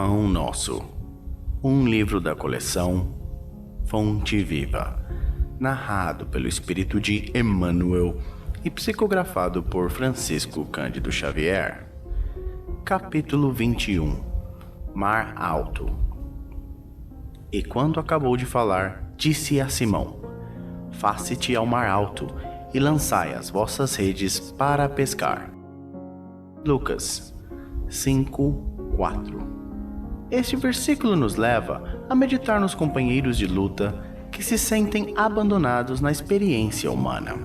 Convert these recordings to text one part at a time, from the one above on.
Pão Nosso, um livro da coleção Fonte Viva, narrado pelo espírito de Emmanuel e psicografado por Francisco Cândido Xavier. Capítulo 21. Mar Alto. E quando acabou de falar, disse a Simão: Faze-te ao mar alto e lançai as vossas redes para pescar. Lucas 5:4. Este versículo nos leva a meditar nos companheiros de luta que se sentem abandonados na experiência humana.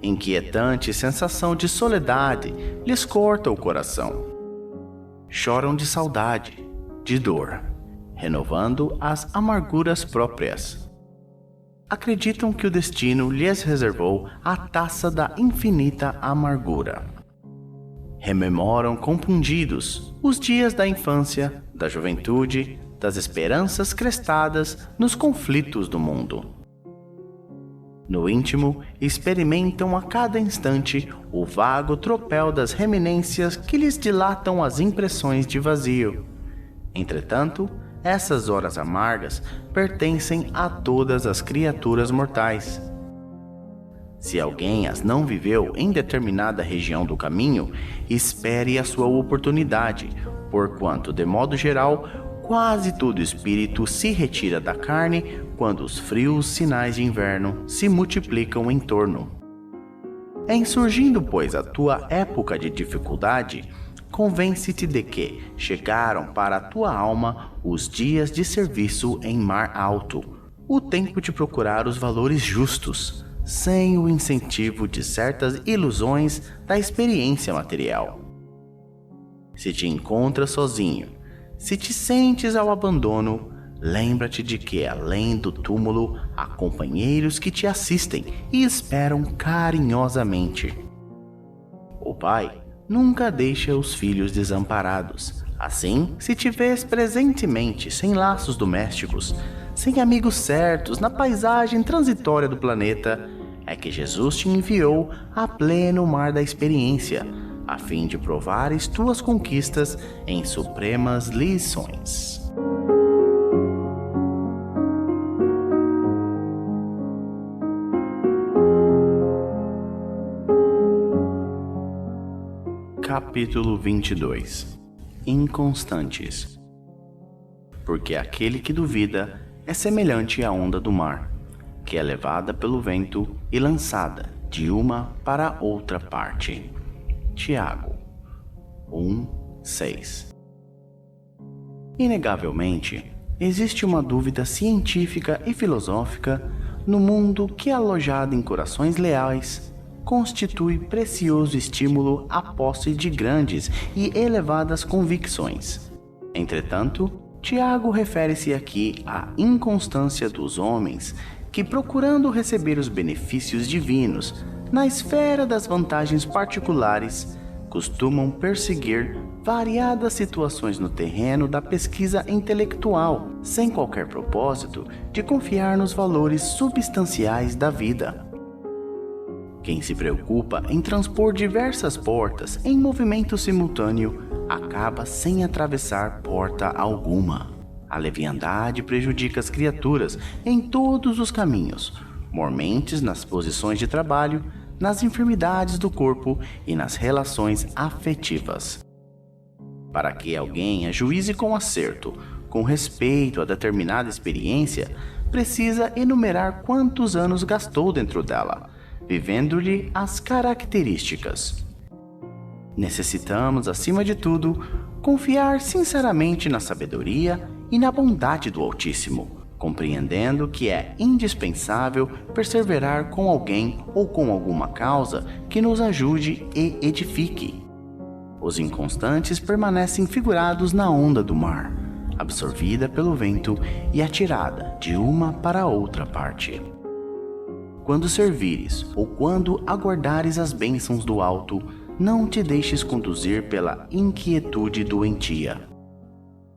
Inquietante sensação de soledade lhes corta o coração. Choram de saudade, de dor, renovando as amarguras próprias. Acreditam que o destino lhes reservou a taça da infinita amargura. Rememoram compungidos os dias da infância, da juventude, das esperanças crestadas nos conflitos do mundo. No íntimo, experimentam a cada instante o vago tropel das reminiscências que lhes dilatam as impressões de vazio. Entretanto, essas horas amargas pertencem a todas as criaturas mortais. Se alguém as não viveu em determinada região do caminho, espere a sua oportunidade, porquanto, de modo geral, quase todo espírito se retira da carne quando os frios sinais de inverno se multiplicam em torno. Em surgindo, pois, a tua época de dificuldade, convence-te de que chegaram para a tua alma os dias de serviço em mar alto, o tempo de procurar os valores justos, sem o incentivo de certas ilusões da experiência material. Se te encontras sozinho, se te sentes ao abandono, lembra-te de que, além do túmulo, há companheiros que te assistem e esperam carinhosamente. O pai nunca deixa os filhos desamparados. Assim, se te vês presentemente sem laços domésticos, sem amigos certos na paisagem transitória do planeta, é que Jesus te enviou a pleno mar da experiência, a fim de provares tuas conquistas em supremas lições. Capítulo 22. Inconstantes. Porque aquele que duvida é semelhante à onda do mar, que é levada pelo vento e lançada de uma para outra parte. Tiago 1:6. Inegavelmente, existe uma dúvida científica e filosófica no mundo que, alojada em corações leais, constitui precioso estímulo à posse de grandes e elevadas convicções. Entretanto, Tiago refere-se aqui à inconstância dos homens que, procurando receber os benefícios divinos na esfera das vantagens particulares, costumam perseguir variadas situações no terreno da pesquisa intelectual, sem qualquer propósito de confiar nos valores substanciais da vida. Quem se preocupa em transpor diversas portas em movimento simultâneo acaba sem atravessar porta alguma. A leviandade prejudica as criaturas em todos os caminhos, mormentes nas posições de trabalho, nas enfermidades do corpo e nas relações afetivas. Para que alguém ajuize com acerto, com respeito a determinada experiência, precisa enumerar quantos anos gastou dentro dela, vivendo-lhe as características. Necessitamos, acima de tudo, confiar sinceramente na sabedoria e na bondade do Altíssimo, compreendendo que é indispensável perseverar com alguém ou com alguma causa que nos ajude e edifique. Os inconstantes permanecem figurados na onda do mar, absorvida pelo vento e atirada de uma para outra parte. Quando servires ou quando aguardares as bênçãos do alto, não te deixes conduzir pela inquietude doentia.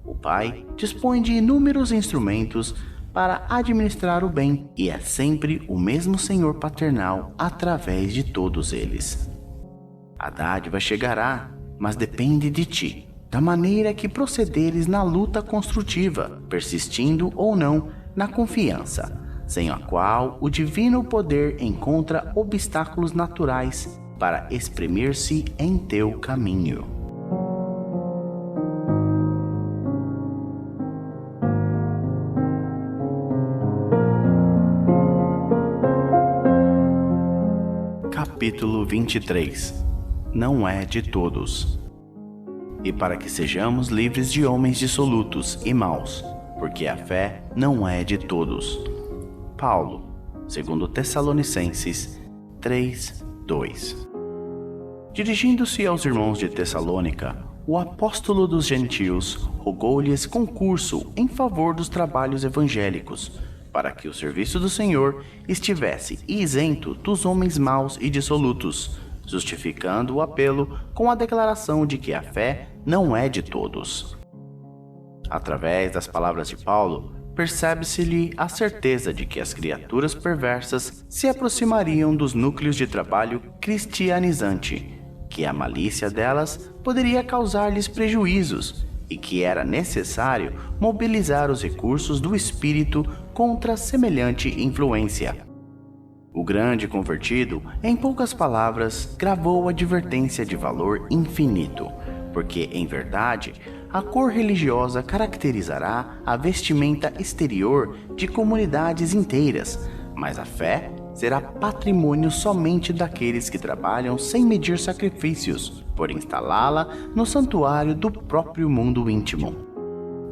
O Pai dispõe de inúmeros instrumentos para administrar o bem e é sempre o mesmo Senhor paternal através de todos eles. A dádiva chegará, mas depende de ti. da maneira que procederes na luta construtiva, persistindo ou não na confiança, sem a qual o divino poder encontra obstáculos naturais para exprimir-se em teu caminho. Capítulo 23. Não é de todos. E para que sejamos livres de homens dissolutos e maus, porque a fé não é de todos. Paulo, 2 Tessalonicenses 3:2. Dirigindo-se aos irmãos de Tessalônica, o apóstolo dos gentios rogou-lhes concurso em favor dos trabalhos evangélicos, para que o serviço do Senhor estivesse isento dos homens maus e dissolutos, justificando o apelo com a declaração de que a fé não é de todos. Através das palavras de Paulo, percebe-se-lhe a certeza de que as criaturas perversas se aproximariam dos núcleos de trabalho cristianizante, que a malícia delas poderia causar-lhes prejuízos e que era necessário mobilizar os recursos do espírito contra semelhante influência. O grande convertido, em poucas palavras, gravou advertência de valor infinito, porque, em verdade, a cor religiosa caracterizará a vestimenta exterior de comunidades inteiras, mas a fé será patrimônio somente daqueles que trabalham sem medir sacrifícios, por instalá-la no santuário do próprio mundo íntimo.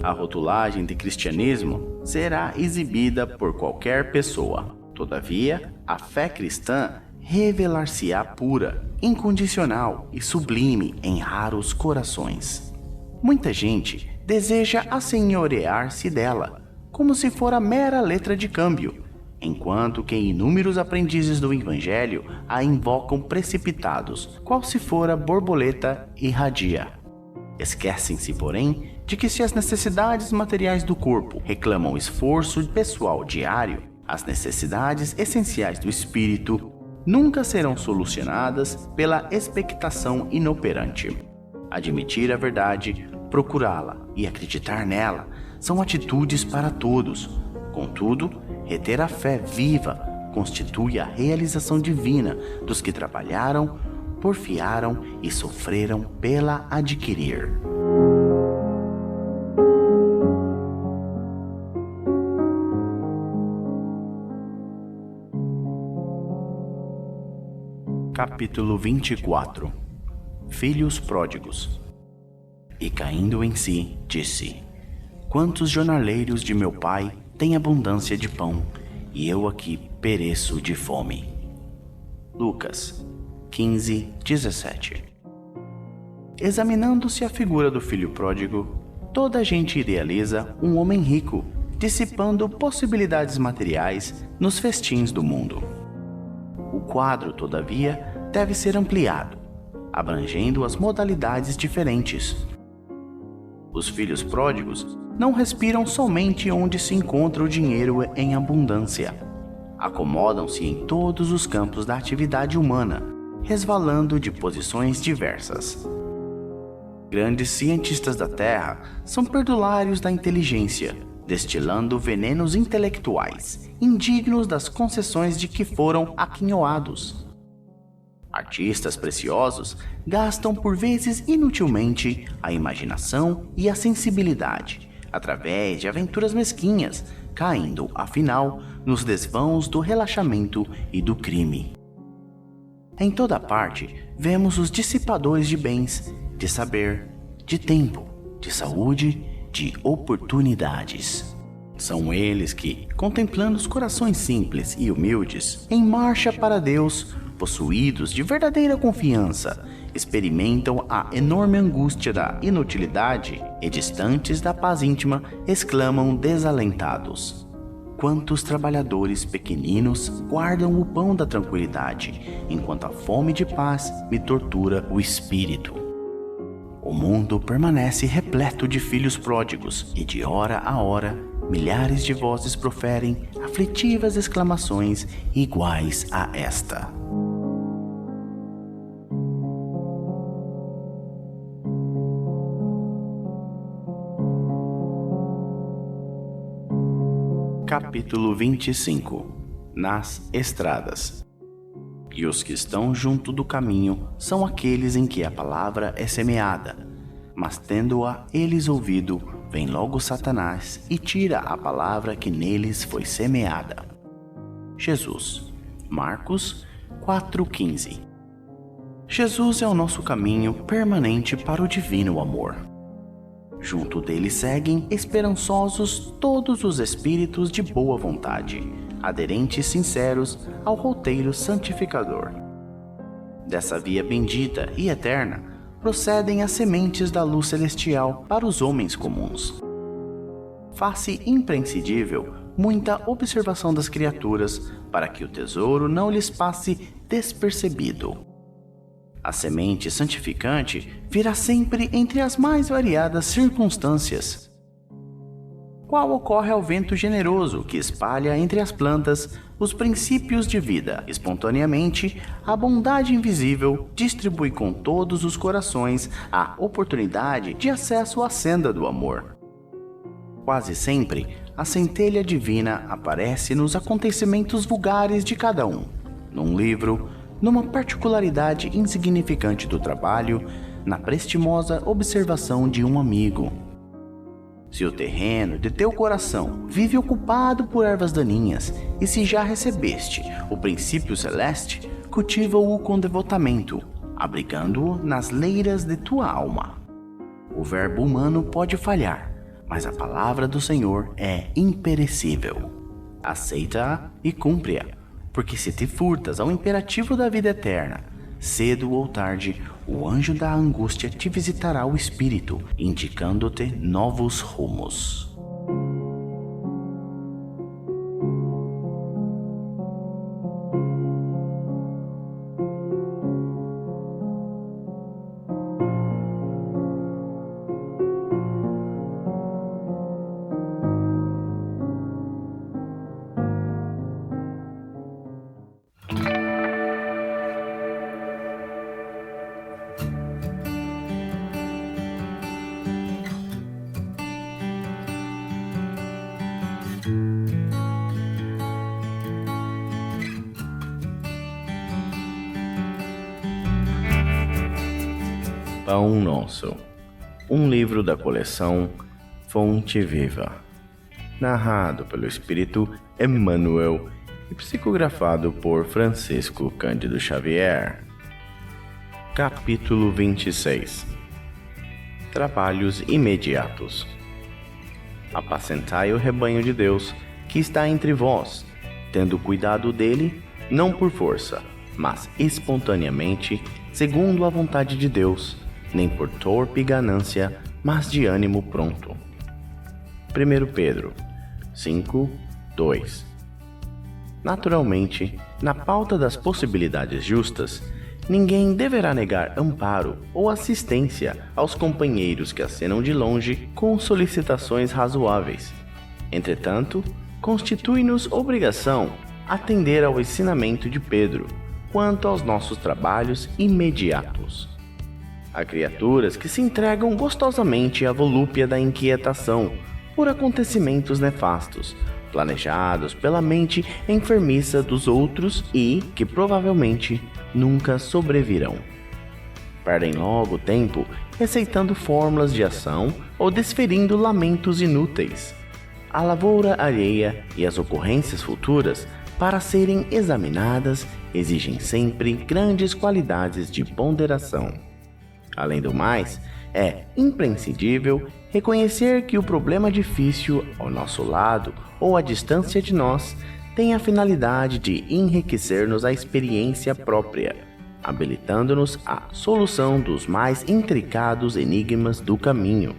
A rotulagem de cristianismo será exibida por qualquer pessoa. Todavia, a fé cristã revelar-se-á pura, incondicional e sublime em raros corações. Muita gente deseja assenhorear-se dela, como se fora mera letra de câmbio, enquanto que inúmeros aprendizes do Evangelho a invocam precipitados, qual se fora borboleta irradia. Esquecem-se, porém, de que se as necessidades materiais do corpo reclamam esforço pessoal diário, as necessidades essenciais do espírito nunca serão solucionadas pela expectação inoperante. Admitir a verdade, procurá-la e acreditar nela são atitudes para todos. Contudo, reter a fé viva constitui a realização divina dos que trabalharam, porfiaram e sofreram pela adquirir. Capítulo 24. Filhos pródigos. E caindo em si, disse: Quantos jornaleiros de meu pai têm abundância de pão, e eu aqui pereço de fome. Lucas 15:17. Examinando-se a figura do filho pródigo, toda a gente idealiza um homem rico, dissipando possibilidades materiais nos festins do mundo. O quadro, todavia, deve ser ampliado, abrangendo as modalidades diferentes. Os filhos pródigos não respiram somente onde se encontra o dinheiro em abundância. Acomodam-se em todos os campos da atividade humana, resvalando de posições diversas. Grandes cientistas da Terra são perdulários da inteligência, destilando venenos intelectuais, indignos das concessões de que foram aquinhoados. Artistas preciosos gastam por vezes inutilmente a imaginação e a sensibilidade, através de aventuras mesquinhas, caindo, afinal, nos desvãos do relaxamento e do crime. Em toda parte, vemos os dissipadores de bens, de saber, de tempo, de saúde, de oportunidades. São eles que, contemplando os corações simples e humildes, em marcha para Deus, possuídos de verdadeira confiança, experimentam a enorme angústia da inutilidade e, distantes da paz íntima, exclamam desalentados: Quantos trabalhadores pequeninos guardam o pão da tranquilidade, enquanto a fome de paz me tortura o espírito. O mundo permanece repleto de filhos pródigos, e de hora a hora, milhares de vozes proferem aflitivas exclamações iguais a esta. Capítulo 25. Nas estradas. E os que estão junto do caminho são aqueles em que a palavra é semeada, mas tendo-a eles ouvido, vem logo Satanás e tira a palavra que neles foi semeada. Jesus. Marcos 4,15. Jesus é o nosso caminho permanente para o divino amor. Junto dele seguem esperançosos todos os espíritos de boa vontade, aderentes sinceros ao roteiro santificador. Dessa via bendita e eterna procedem as sementes da luz celestial para os homens comuns. Faz-se imprescindível muita observação das criaturas para que o tesouro não lhes passe despercebido. A semente santificante virá sempre entre as mais variadas circunstâncias, qual ocorre ao vento generoso que espalha entre as plantas os princípios de vida. Espontaneamente, a bondade invisível distribui com todos os corações a oportunidade de acesso à senda do amor. Quase sempre, a centelha divina aparece nos acontecimentos vulgares de cada um, num livro, numa particularidade insignificante do trabalho, na prestimosa observação de um amigo. Se o terreno de teu coração vive ocupado por ervas daninhas, e se já recebeste o princípio celeste, cultiva-o com devotamento, abrigando-o nas leiras de tua alma. O verbo humano pode falhar, mas a palavra do Senhor é imperecível. Aceita-a e cumpre-a, porque se te furtas ao imperativo da vida eterna, cedo ou tarde, o anjo da angústia te visitará o espírito, indicando-te novos rumos. Pão Nosso, um livro da coleção Fonte Viva, narrado pelo Espírito Emmanuel e psicografado por Francisco Cândido Xavier. Capítulo 26. Trabalhos imediatos. Apacentai o rebanho de Deus que está entre vós, tendo cuidado dele, não por força, mas espontaneamente, segundo a vontade de Deus, nem por torpe ganância, mas de ânimo pronto. 1 Pedro 5:2. Naturalmente, na pauta das possibilidades justas, ninguém deverá negar amparo ou assistência aos companheiros que acenam de longe com solicitações razoáveis. Entretanto, constitui-nos obrigação atender ao ensinamento de Pedro quanto aos nossos trabalhos imediatos. Há criaturas que se entregam gostosamente à volúpia da inquietação por acontecimentos nefastos, planejados pela mente enfermiça dos outros e que provavelmente nunca sobrevirão. Perdem logo tempo receitando fórmulas de ação ou desferindo lamentos inúteis. A lavoura alheia e as ocorrências futuras, para serem examinadas, exigem sempre grandes qualidades de ponderação. Além do mais, é imprescindível reconhecer que o problema difícil ao nosso lado ou à distância de nós tem a finalidade de enriquecer-nos a experiência própria, habilitando-nos à solução dos mais intricados enigmas do caminho.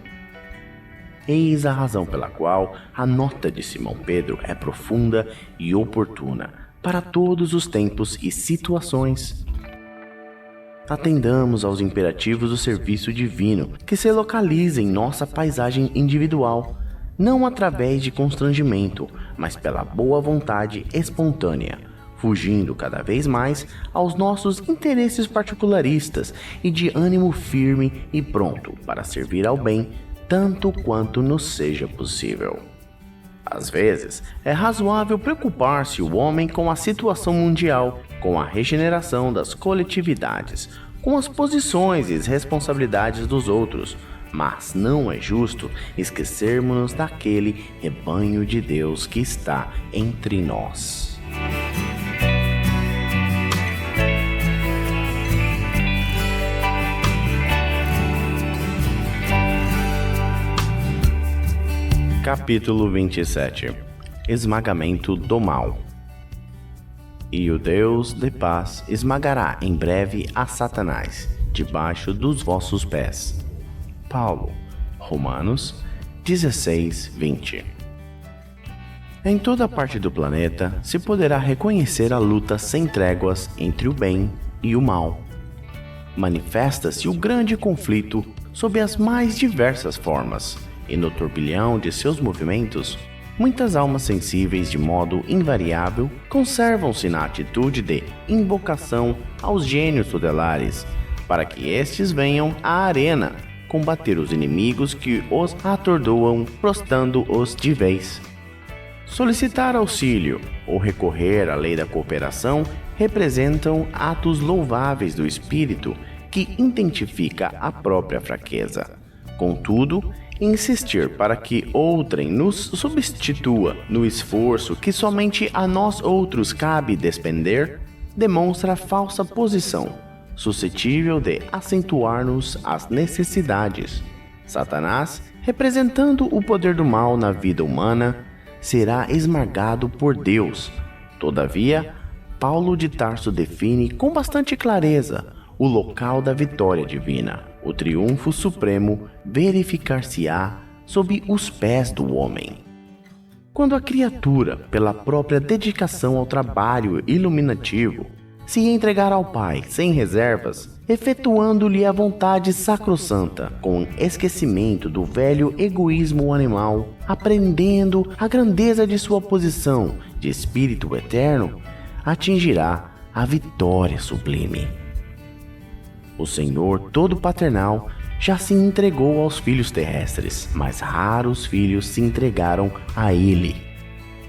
Eis a razão pela qual a nota de Simão Pedro é profunda e oportuna para todos os tempos e situações. Atendamos aos imperativos do serviço divino que se localiza em nossa paisagem individual, não através de constrangimento, mas pela boa vontade espontânea, fugindo cada vez mais aos nossos interesses particularistas e de ânimo firme e pronto para servir ao bem tanto quanto nos seja possível. Às vezes, é razoável preocupar-se o homem com a situação mundial, com a regeneração das coletividades, com as posições e as responsabilidades dos outros, mas não é justo esquecermos daquele rebanho de Deus que está entre nós. Capítulo 27. Esmagamento do mal. E o Deus de paz esmagará em breve a Satanás, debaixo dos vossos pés. Paulo, Romanos 16, 20. Em toda parte do planeta se poderá reconhecer a luta sem tréguas entre o bem e o mal. Manifesta-se o grande conflito sob as mais diversas formas, e no turbilhão de seus movimentos, muitas almas sensíveis de modo invariável conservam-se na atitude de invocação aos gênios tutelares, para que estes venham à arena combater os inimigos que os atordoam, prostrando-os de vez. Solicitar auxílio ou recorrer à lei da cooperação representam atos louváveis do espírito que identifica a própria fraqueza. Contudo, insistir para que outrem nos substitua no esforço que somente a nós outros cabe despender, demonstra falsa posição, suscetível de acentuar-nos as necessidades. Satanás, representando o poder do mal na vida humana, será esmagado por Deus. Todavia, Paulo de Tarso define com bastante clareza o local da vitória divina. O triunfo supremo verificar-se-á sob os pés do homem. Quando a criatura, pela própria dedicação ao trabalho iluminativo, se entregar ao Pai sem reservas, efetuando-lhe a vontade sacrossanta, com esquecimento do velho egoísmo animal, aprendendo a grandeza de sua posição de espírito eterno, atingirá a vitória sublime. O Senhor Todo-Paternal já se entregou aos filhos terrestres, mas raros filhos se entregaram a Ele.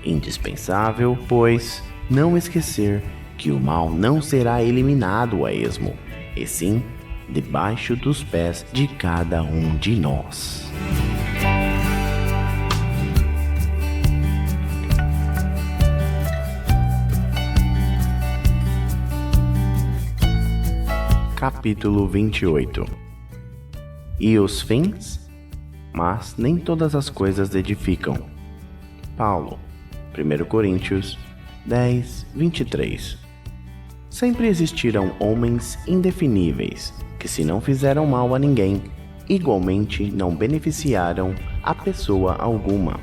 Indispensável, pois, não esquecer que o mal não será eliminado a esmo, e sim debaixo dos pés de cada um de nós. Capítulo 28. E os fins? Mas nem todas as coisas edificam. Paulo, 1 Coríntios 10, 23. Sempre existirão homens indefiníveis, que se não fizeram mal a ninguém, igualmente não beneficiaram a pessoa alguma.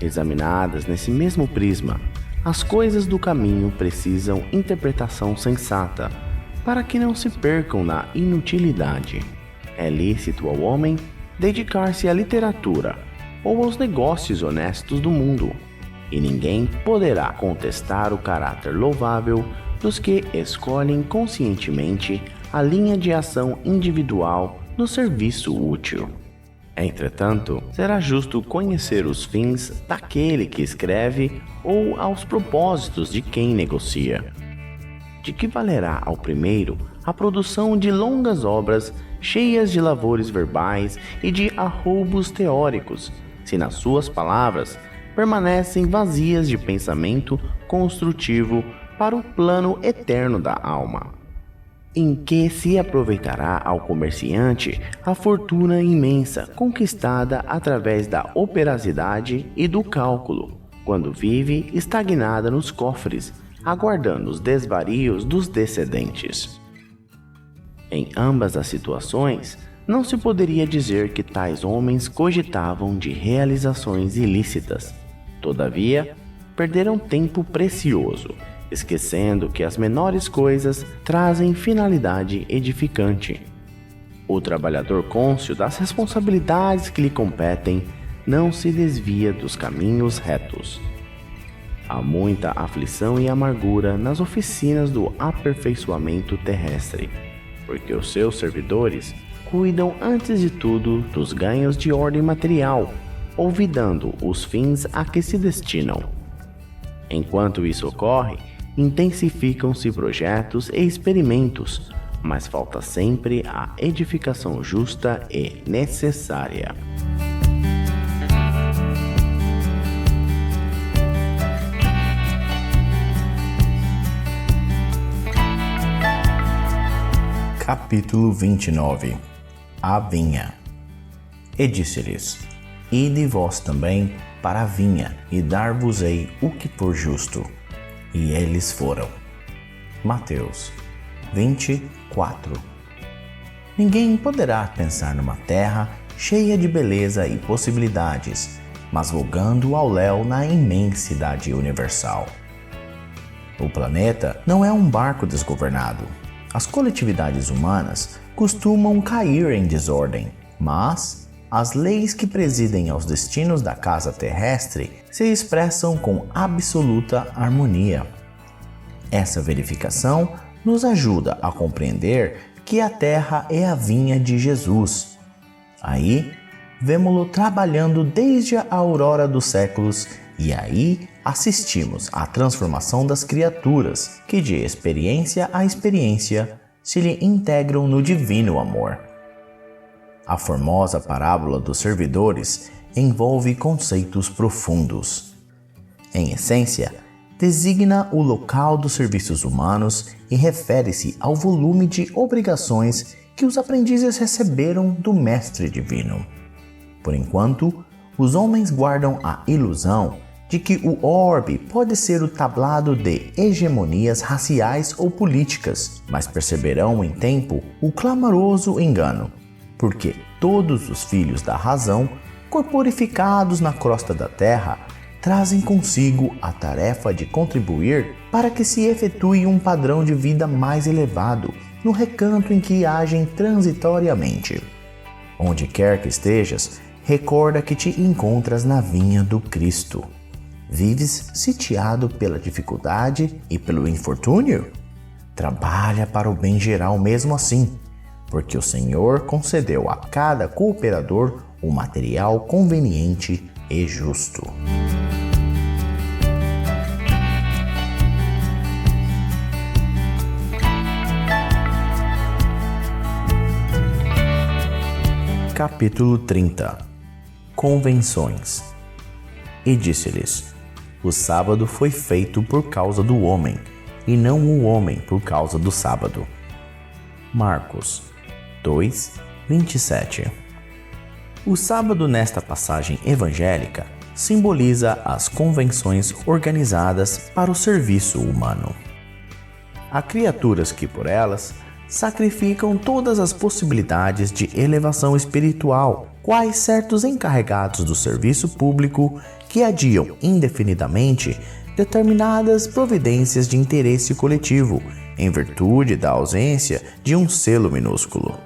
Examinadas nesse mesmo prisma, as coisas do caminho precisam interpretação sensata, para que não se percam na inutilidade. É lícito ao homem dedicar-se à literatura ou aos negócios honestos do mundo, e ninguém poderá contestar o caráter louvável dos que escolhem conscientemente a linha de ação individual no serviço útil. Entretanto, será justo conhecer os fins daquele que escreve ou aos propósitos de quem negocia. De que valerá ao primeiro a produção de longas obras cheias de lavores verbais e de arroubos teóricos, se nas suas palavras permanecem vazias de pensamento construtivo para o plano eterno da alma? Em que se aproveitará ao comerciante a fortuna imensa conquistada através da operasidade e do cálculo, quando vive estagnada nos cofres, aguardando os desvarios dos descendentes? Em ambas as situações, não se poderia dizer que tais homens cogitavam de realizações ilícitas. Todavia, perderam tempo precioso, esquecendo que as menores coisas trazem finalidade edificante. O trabalhador cônscio das responsabilidades que lhe competem não se desvia dos caminhos retos. Há muita aflição e amargura nas oficinas do aperfeiçoamento terrestre, porque os seus servidores cuidam antes de tudo dos ganhos de ordem material, olvidando os fins a que se destinam. Enquanto isso ocorre, intensificam-se projetos e experimentos, mas falta sempre a edificação justa e necessária. Capítulo 29. A vinha. E disse-lhes: Ide vós também para a vinha, e dar-vos-ei o que for justo. E eles foram. Mateus 24. Ninguém poderá pensar numa terra cheia de beleza e possibilidades, mas vogando ao léu na imensidade universal. O planeta não é um barco desgovernado. As coletividades humanas costumam cair em desordem, mas as leis que presidem aos destinos da casa terrestre se expressam com absoluta harmonia. Essa verificação nos ajuda a compreender que a terra é a vinha de Jesus. Aí, vemo-lo trabalhando desde a aurora dos séculos e aí assistimos à transformação das criaturas que, de experiência a experiência, se lhe integram no divino amor. A formosa parábola dos servidores envolve conceitos profundos. Em essência, designa o local dos serviços humanos e refere-se ao volume de obrigações que os aprendizes receberam do Mestre Divino. Por enquanto, os homens guardam a ilusão de que o orbe pode ser o tablado de hegemonias raciais ou políticas, mas perceberão em tempo o clamoroso engano, porque todos os filhos da razão, corporificados na crosta da terra, trazem consigo a tarefa de contribuir para que se efetue um padrão de vida mais elevado no recanto em que agem transitoriamente. Onde quer que estejas, recorda que te encontras na vinha do Cristo. Vives sitiado pela dificuldade e pelo infortúnio? Trabalha para o bem geral mesmo assim, porque o Senhor concedeu a cada cooperador o material conveniente e justo. Capítulo 30. Convenções. E disse-lhes: O sábado foi feito por causa do homem, e não o homem por causa do sábado. Marcos 2, 27. O sábado nesta passagem evangélica simboliza as convenções organizadas para o serviço humano. Há criaturas que por elas sacrificam todas as possibilidades de elevação espiritual, quais certos encarregados do serviço público que adiam indefinidamente determinadas providências de interesse coletivo, em virtude da ausência de um selo minúsculo.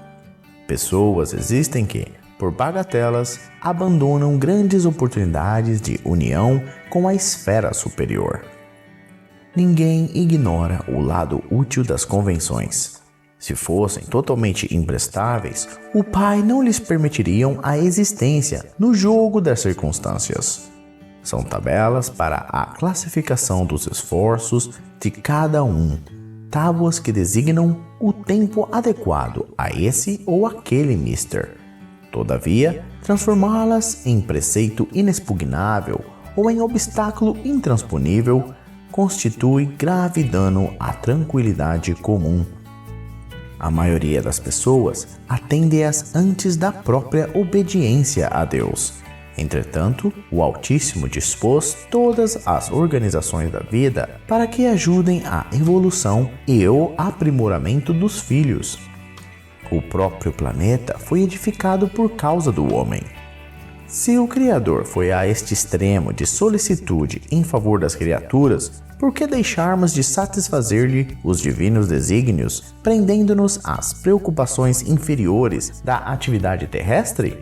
Pessoas existem que, por bagatelas, abandonam grandes oportunidades de união com a esfera superior. Ninguém ignora o lado útil das convenções. Se fossem totalmente imprestáveis, o Pai não lhes permitiriam a existência no jogo das circunstâncias. São tabelas para a classificação dos esforços de cada um, tábuas que designam o tempo adequado a esse ou aquele mister. Todavia, transformá-las em preceito inexpugnável ou em obstáculo intransponível constitui grave dano à tranquilidade comum. A maioria das pessoas atende-as antes da própria obediência a Deus. Entretanto, o Altíssimo dispôs todas as organizações da vida para que ajudem à evolução e o aprimoramento dos filhos. O próprio planeta foi edificado por causa do homem. Se o Criador foi a este extremo de solicitude em favor das criaturas, por que deixarmos de satisfazer-lhe os divinos desígnios, prendendo-nos às preocupações inferiores da atividade terrestre?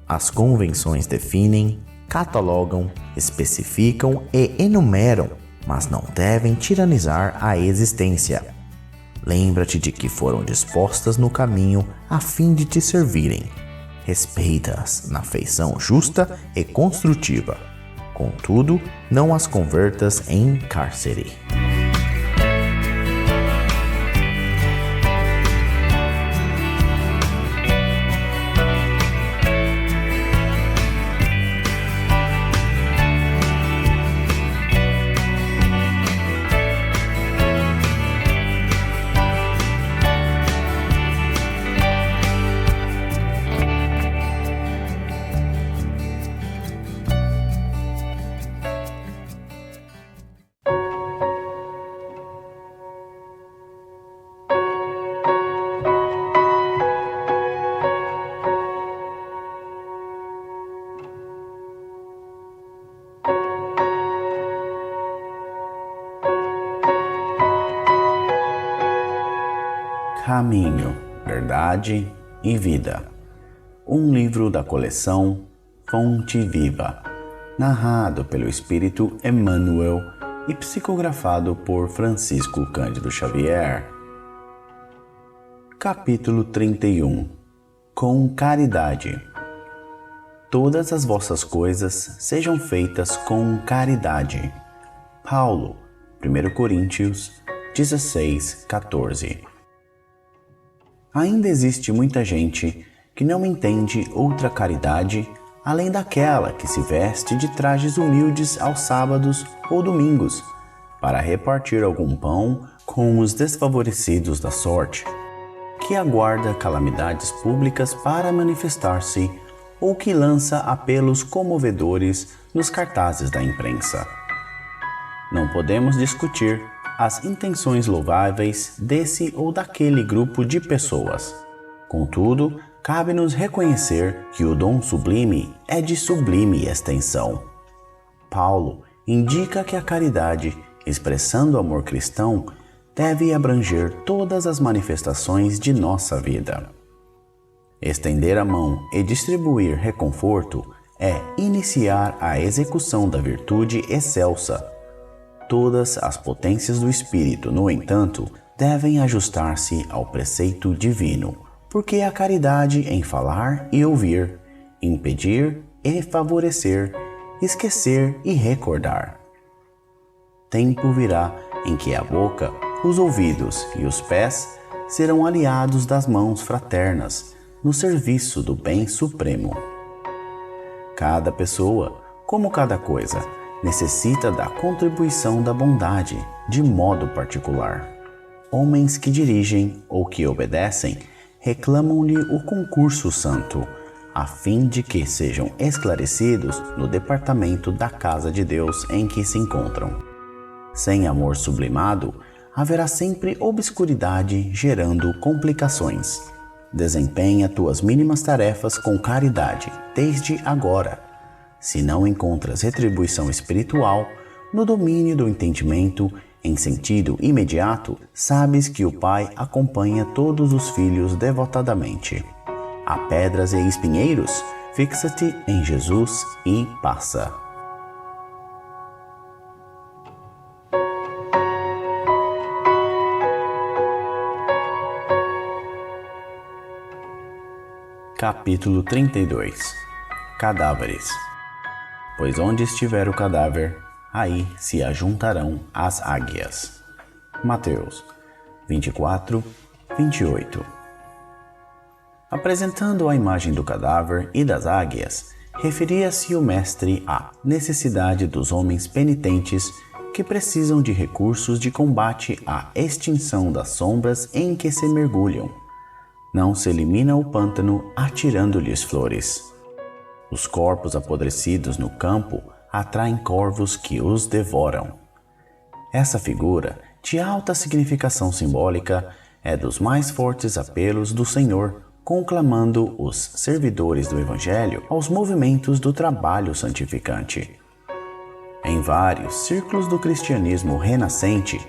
As convenções definem, catalogam, especificam e enumeram, mas não devem tiranizar a existência. Lembra-te de que foram dispostas no caminho a fim de te servirem. Respeita-as na feição justa e construtiva. Contudo, não as convertas em cárcere. Caminho, Verdade e Vida. Um livro da coleção Fonte Viva, narrado pelo Espírito Emmanuel e psicografado por Francisco Cândido Xavier. Capítulo 31. Com caridade. Todas as vossas coisas sejam feitas com caridade. Paulo, 1 Coríntios 16:14. Ainda existe muita gente que não entende outra caridade além daquela que se veste de trajes humildes aos sábados ou domingos para repartir algum pão com os desfavorecidos da sorte, que aguarda calamidades públicas para manifestar-se ou que lança apelos comovedores nos cartazes da imprensa. Não podemos discutir as intenções louváveis desse ou daquele grupo de pessoas. Contudo, cabe-nos reconhecer que o dom sublime é de sublime extensão. Paulo indica que a caridade, expressando o amor cristão, deve abranger todas as manifestações de nossa vida. Estender a mão e distribuir reconforto é iniciar a execução da virtude excelsa. Todas as potências do Espírito, no entanto, devem ajustar-se ao preceito divino, porque a caridade em falar e ouvir, impedir e favorecer, esquecer e recordar. Tempo virá em que a boca, os ouvidos e os pés serão aliados das mãos fraternas no serviço do bem supremo. Cada pessoa, como cada coisa, necessita da contribuição da bondade de modo particular. Homens que dirigem ou que obedecem reclamam-lhe o concurso santo, a fim de que sejam esclarecidos no departamento da casa de Deus em que se encontram. Sem amor sublimado, haverá sempre obscuridade gerando complicações. Desempenha tuas mínimas tarefas com caridade, desde agora. Se não encontras retribuição espiritual, no domínio do entendimento, em sentido imediato, sabes que o Pai acompanha todos os filhos devotadamente. A pedras e espinheiros, fixa-te em Jesus e passa. Capítulo 32. Cadáveres. Pois onde estiver o cadáver, aí se ajuntarão as águias. Mateus 24:28. Apresentando a imagem do cadáver e das águias, referia-se o mestre à necessidade dos homens penitentes que precisam de recursos de combate à extinção das sombras em que se mergulham. Não se elimina o pântano atirando-lhes flores. Os corpos apodrecidos no campo atraem corvos que os devoram. Essa figura, de alta significação simbólica, é dos mais fortes apelos do Senhor, conclamando os servidores do Evangelho aos movimentos do trabalho santificante. Em vários círculos do cristianismo renascente,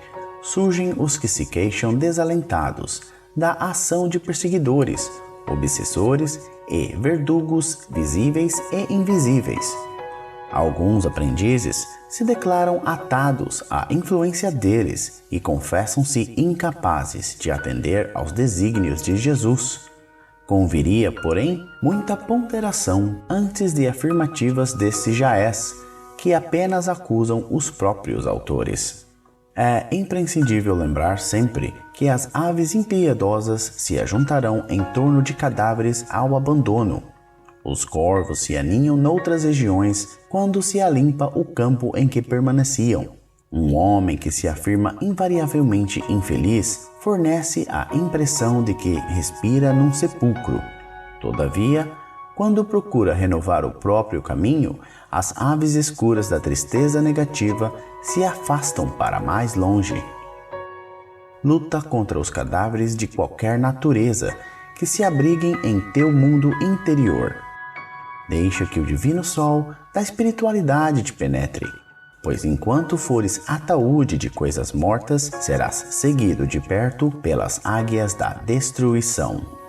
surgem os que se queixam desalentados da ação de perseguidores, obsessores e verdugos visíveis e invisíveis. Alguns aprendizes se declaram atados à influência deles e confessam-se incapazes de atender aos desígnios de Jesus. Conviria, porém, muita ponderação antes de afirmativas desse jaez, que apenas acusam os próprios autores. É imprescindível lembrar sempre que as aves impiedosas se ajuntarão em torno de cadáveres ao abandono. Os corvos se aninham noutras regiões quando se alimpa o campo em que permaneciam. Um homem que se afirma invariavelmente infeliz fornece a impressão de que respira num sepulcro. Todavia, quando procura renovar o próprio caminho, as aves escuras da tristeza negativa se afastam para mais longe. Luta contra os cadáveres de qualquer natureza que se abriguem em teu mundo interior. Deixa que o divino sol da espiritualidade te penetre, pois enquanto fores ataúde de coisas mortas, serás seguido de perto pelas águias da destruição.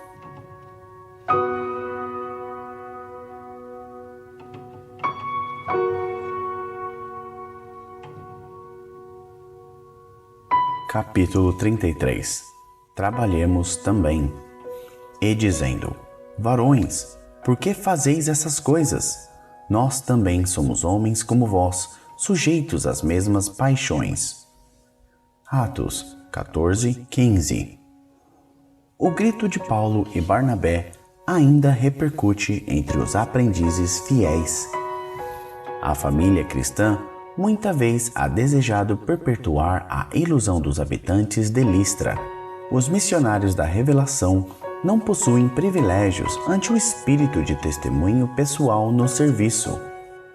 Capítulo 33. Trabalhemos também. E dizendo: varões, por que fazeis essas coisas? Nós também somos homens como vós, sujeitos às mesmas paixões. Atos 14:15. O grito de Paulo e Barnabé ainda repercute entre os aprendizes fiéis. A família cristã muita vez há desejado perpetuar a ilusão dos habitantes de Listra. Os missionários da revelação não possuem privilégios ante o espírito de testemunho pessoal no serviço.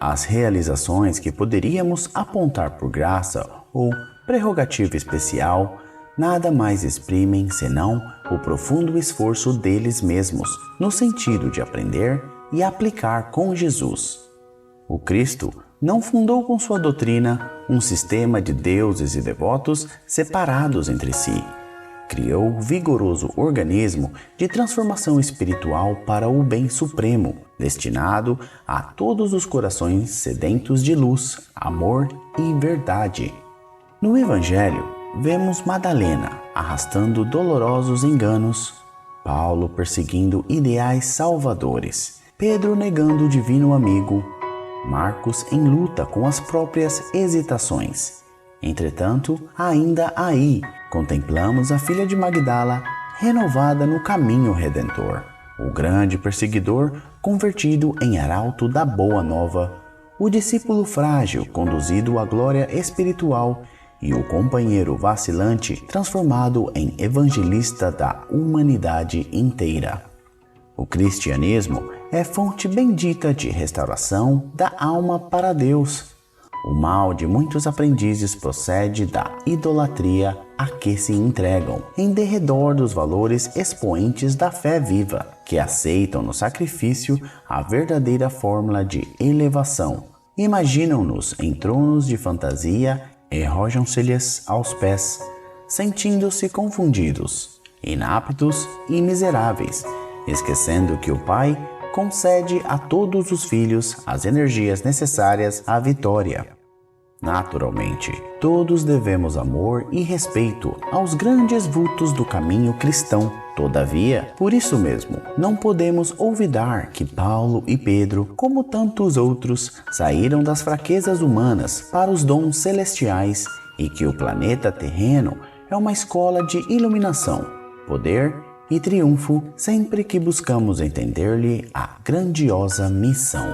As realizações que poderíamos apontar por graça ou prerrogativa especial nada mais exprimem senão o profundo esforço deles mesmos no sentido de aprender e aplicar com Jesus. O Cristo não fundou com sua doutrina um sistema de deuses e devotos separados entre si. Criou vigoroso organismo de transformação espiritual para o bem supremo, destinado a todos os corações sedentos de luz, amor e verdade. No Evangelho, vemos Madalena arrastando dolorosos enganos, Paulo perseguindo ideais salvadores, Pedro negando o divino amigo, Marcos em luta com as próprias hesitações. Entretanto, ainda aí, contemplamos a filha de Magdala renovada no caminho redentor, o grande perseguidor convertido em arauto da boa nova, o discípulo frágil conduzido à glória espiritual e o companheiro vacilante transformado em evangelista da humanidade inteira. O cristianismo é fonte bendita de restauração da alma para Deus. O mal de muitos aprendizes procede da idolatria a que se entregam, em derredor dos valores expoentes da fé viva, que aceitam no sacrifício a verdadeira fórmula de elevação. Imaginam-nos em tronos de fantasia e arrojam-se-lhes aos pés, sentindo-se confundidos, inaptos e miseráveis, esquecendo que o Pai concede a todos os filhos as energias necessárias à vitória. Naturalmente, todos devemos amor e respeito aos grandes vultos do caminho cristão. Todavia, por isso mesmo, não podemos olvidar que Paulo e Pedro, como tantos outros, saíram das fraquezas humanas para os dons celestiais e que o planeta terreno é uma escola de iluminação, poder e triunfo sempre que buscamos entender-lhe a grandiosa missão.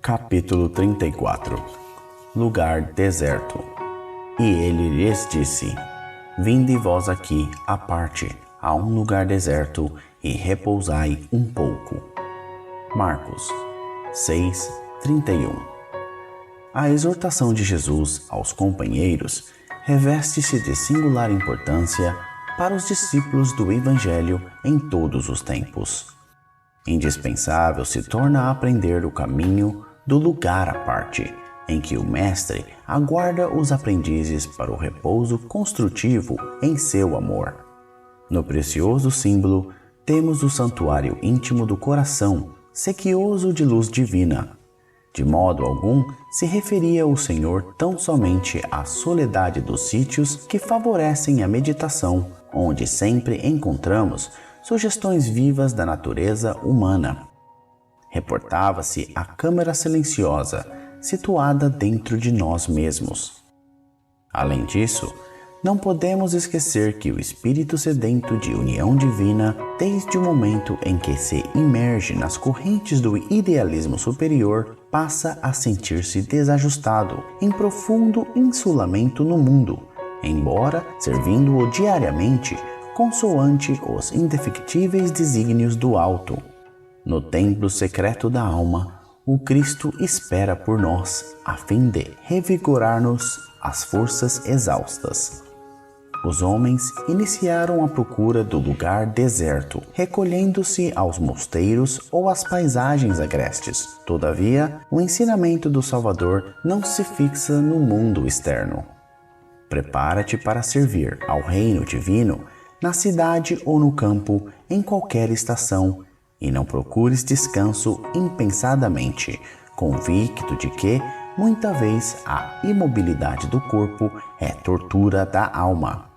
Capítulo 34. Lugar deserto. E ele lhes disse: vinde vós aqui à parte, a um lugar deserto, e repousai um pouco. Marcos 6:31. A exortação de Jesus aos companheiros reveste-se de singular importância para os discípulos do Evangelho em todos os tempos. Indispensável se torna aprender o caminho do lugar à parte, em que o Mestre aguarda os aprendizes para o repouso construtivo em seu amor. No precioso símbolo, temos o santuário íntimo do coração, sequioso de luz divina. De modo algum se referia o Senhor tão somente à soledade dos sítios que favorecem a meditação, onde sempre encontramos sugestões vivas da natureza humana. Reportava-se a câmara silenciosa, situada dentro de nós mesmos. Além disso, não podemos esquecer que o espírito sedento de união divina, desde o momento em que se imerge nas correntes do idealismo superior, passa a sentir-se desajustado, em profundo insulamento no mundo, embora servindo-o diariamente consoante os indefectíveis desígnios do alto. No templo secreto da alma, o Cristo espera por nós, a fim de revigorar-nos as forças exaustas. Os homens iniciaram a procura do lugar deserto, recolhendo-se aos mosteiros ou às paisagens agrestes. Todavia, o ensinamento do Salvador não se fixa no mundo externo. Prepara-te para servir ao reino divino na cidade ou no campo, em qualquer estação, e não procures descanso impensadamente, convicto de que, muita vez, a imobilidade do corpo é tortura da alma.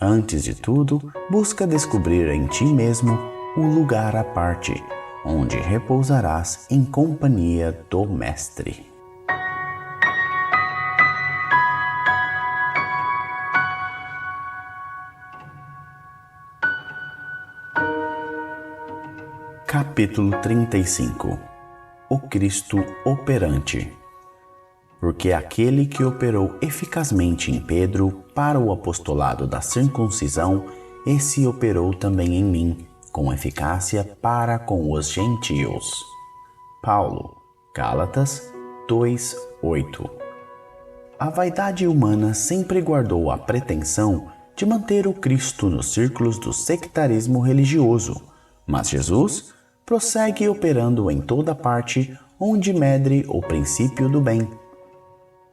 Antes de tudo, busca descobrir em ti mesmo um lugar à parte, onde repousarás em companhia do Mestre. Capítulo 35. O Cristo operante. Porque aquele que operou eficazmente em Pedro para o apostolado da circuncisão, esse operou também em mim, com eficácia para com os gentios. Paulo, Gálatas 2:8. A vaidade humana sempre guardou a pretensão de manter o Cristo nos círculos do sectarismo religioso, mas Jesus prossegue operando em toda parte onde medre o princípio do bem.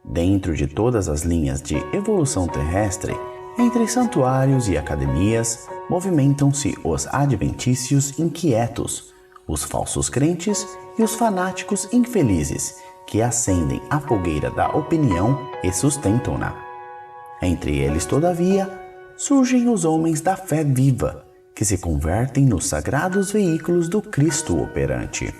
Dentro de todas as linhas de evolução terrestre, entre santuários e academias, movimentam-se os adventícios inquietos, os falsos crentes e os fanáticos infelizes, que acendem a fogueira da opinião e sustentam-na. Entre eles, todavia, surgem os homens da fé viva, que se convertem nos sagrados veículos do Cristo operante.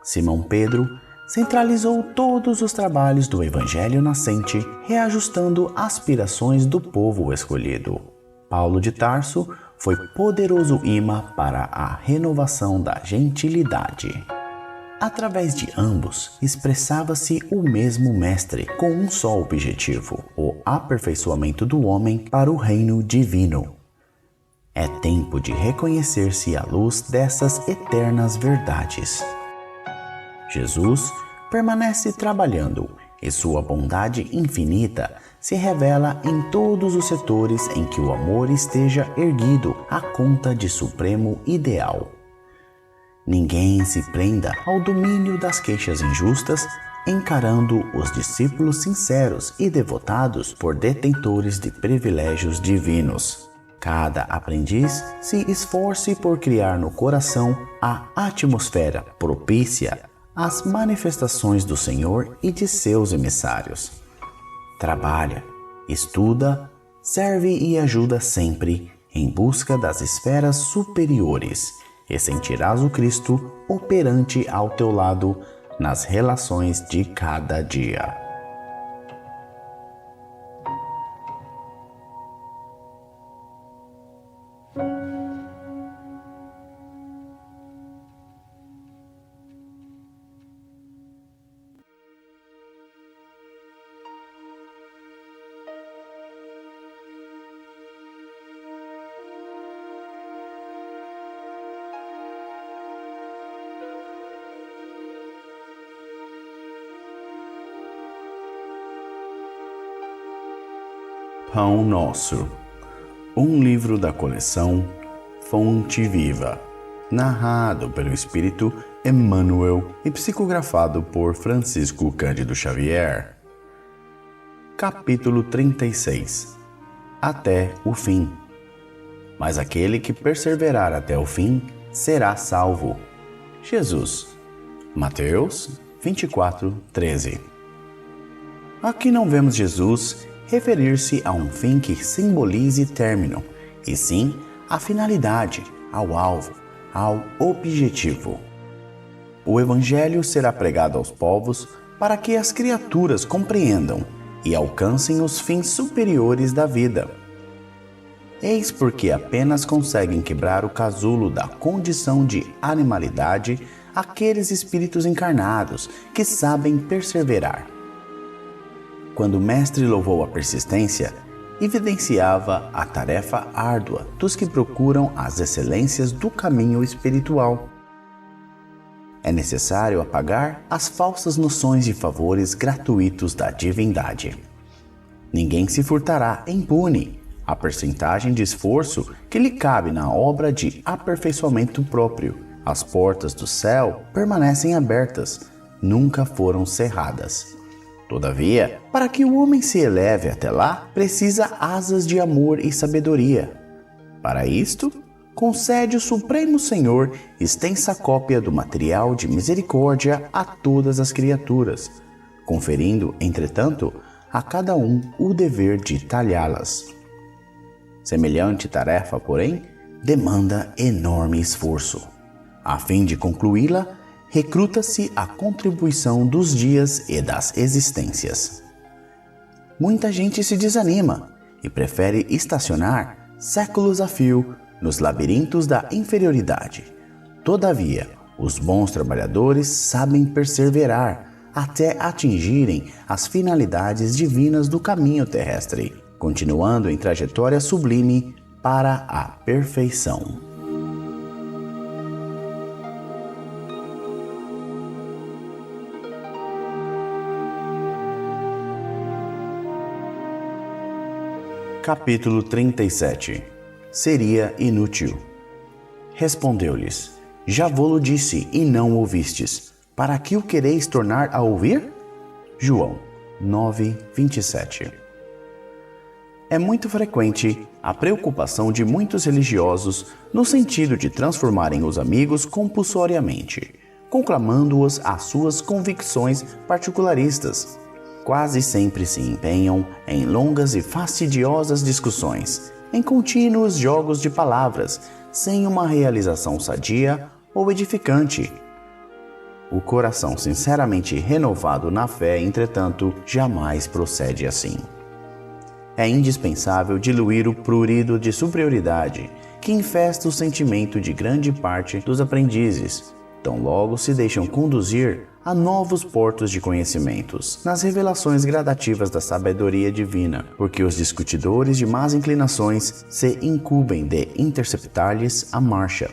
Simão Pedro centralizou todos os trabalhos do Evangelho nascente, reajustando aspirações do povo escolhido. Paulo de Tarso foi poderoso imã para a renovação da gentilidade. Através de ambos, expressava-se o mesmo Mestre, com um só objetivo: o aperfeiçoamento do homem para o reino divino. É tempo de reconhecer-se à luz dessas eternas verdades. Jesus permanece trabalhando e sua bondade infinita se revela em todos os setores em que o amor esteja erguido à conta de supremo ideal. Ninguém se prenda ao domínio das queixas injustas, encarando os discípulos sinceros e devotados por detentores de privilégios divinos. Cada aprendiz se esforce por criar no coração a atmosfera propícia às manifestações do Senhor e de seus emissários. Trabalha, estuda, serve e ajuda sempre em busca das esferas superiores, e sentirás o Cristo operante ao teu lado nas relações de cada dia. Pão Nosso, um livro da coleção Fonte Viva, narrado pelo Espírito Emmanuel e psicografado por Francisco Cândido Xavier. Capítulo 36. Até o fim. Mas aquele que perseverar até o fim será salvo. Jesus. Mateus 24:13. Aqui não vemos Jesus referir-se a um fim que simbolize término, e sim a finalidade, ao alvo, ao objetivo. O Evangelho será pregado aos povos para que as criaturas compreendam e alcancem os fins superiores da vida. Eis porque apenas conseguem quebrar o casulo da condição de animalidade aqueles espíritos encarnados que sabem perseverar. Quando o Mestre louvou a persistência, evidenciava a tarefa árdua dos que procuram as excelências do caminho espiritual. É necessário apagar as falsas noções de favores gratuitos da divindade. Ninguém se furtará impune a percentagem de esforço que lhe cabe na obra de aperfeiçoamento próprio. As portas do céu permanecem abertas, nunca foram cerradas. Todavia, para que o homem se eleve até lá, precisa asas de amor e sabedoria. Para isto, concede o Supremo Senhor extensa cópia do material de misericórdia a todas as criaturas, conferindo, entretanto, a cada um o dever de talhá-las. Semelhante tarefa, porém, demanda enorme esforço. A fim de concluí-la, recruta-se a contribuição dos dias e das existências. Muita gente se desanima e prefere estacionar séculos a fio nos labirintos da inferioridade. Todavia, os bons trabalhadores sabem perseverar até atingirem as finalidades divinas do caminho terrestre, continuando em trajetória sublime para a perfeição. Capítulo 37. Seria inútil. Respondeu-lhes: Já vô-lo disse e não ouvistes. Para que o quereis tornar a ouvir? João 9:27. É muito frequente a preocupação de muitos religiosos no sentido de transformarem os amigos compulsoriamente, conclamando-os às suas convicções particularistas. Quase sempre se empenham em longas e fastidiosas discussões, em contínuos jogos de palavras, sem uma realização sadia ou edificante. O coração sinceramente renovado na fé, entretanto, jamais procede assim. É indispensável diluir o prurido de superioridade que infesta o sentimento de grande parte dos aprendizes, tão logo se deixam conduzir a novos portos de conhecimentos, nas revelações gradativas da sabedoria divina, porque os discutidores de más inclinações se incumbem de interceptar-lhes a marcha.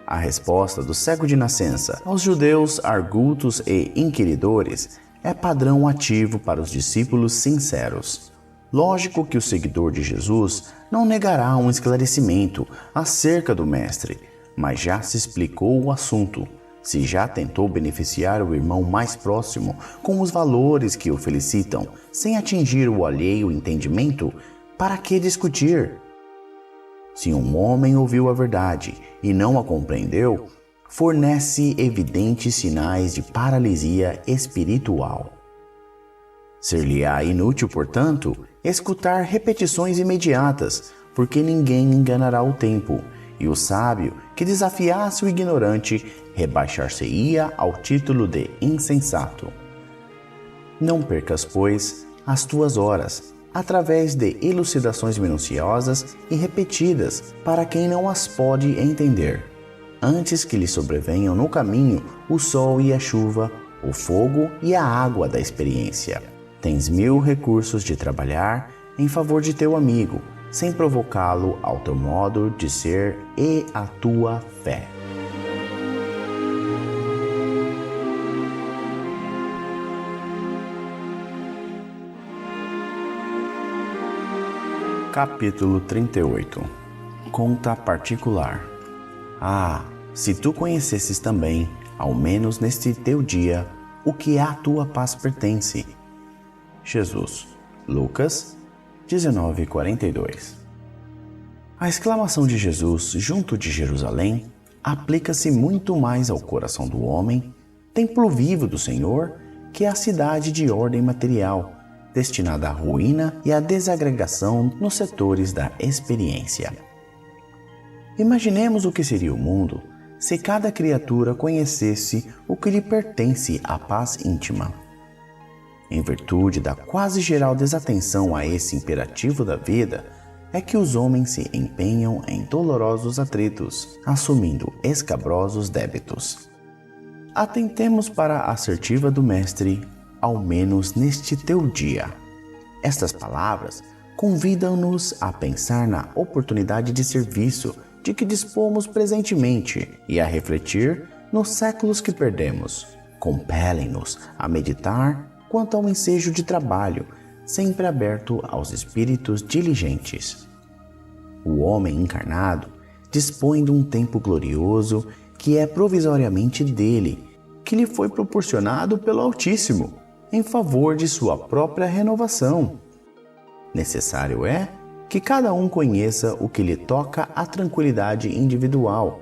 A resposta do cego de nascença aos judeus argutos e inquiridores é padrão ativo para os discípulos sinceros. Lógico que o seguidor de Jesus não negará um esclarecimento acerca do Mestre, mas já se explicou o assunto. Se já tentou beneficiar o irmão mais próximo com os valores que o felicitam, sem atingir o alheio entendimento, para que discutir? Se um homem ouviu a verdade e não a compreendeu, fornece evidentes sinais de paralisia espiritual. Ser-lhe-á inútil, portanto, escutar repetições imediatas, porque ninguém enganará o tempo, e o sábio que desafiasse o ignorante rebaixar-se-ia ao título de insensato. Não percas, pois, as tuas horas, através de elucidações minuciosas e repetidas para quem não as pode entender, antes que lhe sobrevenham no caminho o sol e a chuva, o fogo e a água da experiência. Tens 1000 recursos de trabalhar em favor de teu amigo, sem provocá-lo ao teu modo de ser e à tua fé. Capítulo 38. Conta particular. Ah, se tu conhecesses também, ao menos neste teu dia, o que à tua paz pertence. Jesus. Lucas 19:42. A exclamação de Jesus junto de Jerusalém aplica-se muito mais ao coração do homem, templo vivo do Senhor, que à cidade de ordem material, destinada à ruína e à desagregação nos setores da experiência. Imaginemos o que seria o mundo se cada criatura conhecesse o que lhe pertence à paz íntima. Em virtude da quase geral desatenção a esse imperativo da vida, é que os homens se empenham em dolorosos atritos, assumindo escabrosos débitos. Atentemos para a assertiva do Mestre, ao menos neste teu dia. Estas palavras convidam-nos a pensar na oportunidade de serviço de que dispomos presentemente e a refletir nos séculos que perdemos. Compelem-nos a meditar quanto ao ensejo de trabalho, sempre aberto aos espíritos diligentes. O homem encarnado dispõe de um tempo glorioso que é provisoriamente dele, que lhe foi proporcionado pelo Altíssimo, em favor de sua própria renovação. Necessário é que cada um conheça o que lhe toca à tranquilidade individual.